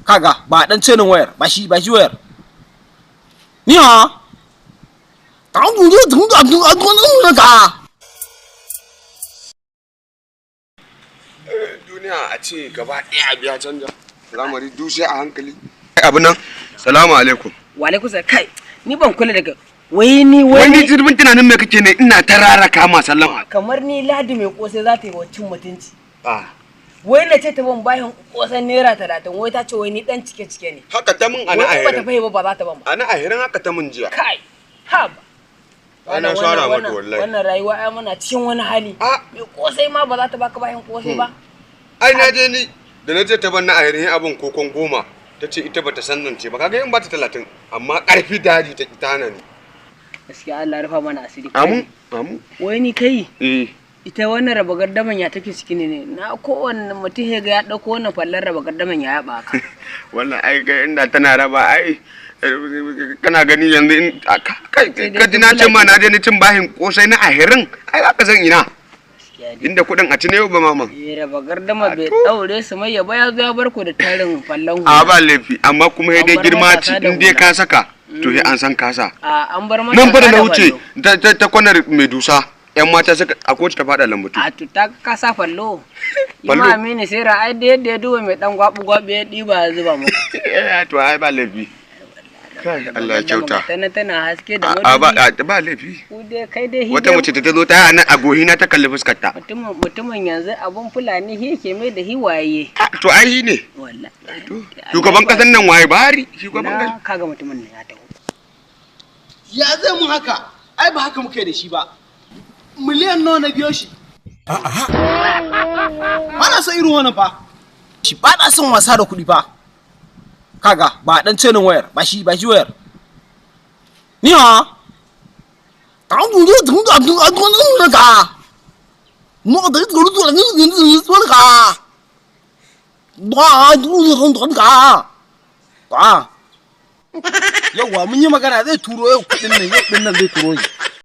kaga ba dan cenin wayar ba shi wayar ni ha ta duje tun da ka duniya a ce gaba ɗaya biya canja lamari dushe a hankali abu nan salamu alaikum wa alaikum salam kai ni ban kula daga wani jirbin tunanin me kake ne ina ta raraka ma sallama kamar ni ladi mai kosai za ta yi wa cin mutunci wai na ce ta ban bayan kosan naira 30 wai ta ce wai ni dan cike ne haka ta mun ana ahirin ba ta fahimta ba za ta ban ba ana ahirin haka ta mun jiya kai ha ba ana shara mata wallahi wannan rayuwa ai muna cikin wani hali mai kosai ma ba za ta baka bayan kosai ba ai na je ni da na je ta ban na ahirin abin kokon 10 ta ce ita bata san nan ce ba kaga in ba ta 30 amma karfi daji ta kitana ne gaskiya Allah rufa mana asiri amu wai ni kai ita wannan raba gardaman ya take ciki ne na kowanne mutum ya ga ya dauko wannan fallar raba gardaman ya yaba ka wannan ai ga inda tana raba ai kana gani yanzu kai ka ji na ce ma na je ni cin bahin kosai na ahirin ai za ka san ina inda kudin a ci ne ba mama raba gardama bai daure su mai yaba ya zo ya barko da tarin fallan a ba laifi amma kuma sai dai girma ci in dai ka saka to sai an san kasa an bar mata nan fa da na wuce ta kwanar mai dusa yan mata suka a kowace ta fada lambatu a to ta kasa fallo ima mini sai ra'ai da yadda ya duba mai dan gwabu ya diba ya zuba mu to ai ba laifi kai Allah ya kyauta tana haske da ba laifi kai dai wata mace ta zo ta nan a gohina ta kalli fuskar ta mutumin yanzu abun fulani yake mai da hiwaye to ai ne wallahi shugaban kasan nan waye bari shugaban kasan kaga mutumin nan ya taho ya zai mun haka ai ba haka muke da shi ba miliyan nawa na biyo shi ba na san irin wannan fa shi ba na son wasa da kuɗi fa kaga ba dan cenin wayar ba shi wayar ni ha ta duje tun da ka mo da tsoro tsoro ni tsoro ka ba duje tun ka ba yawa mun yi magana zai turo yau kudin nan zai turo shi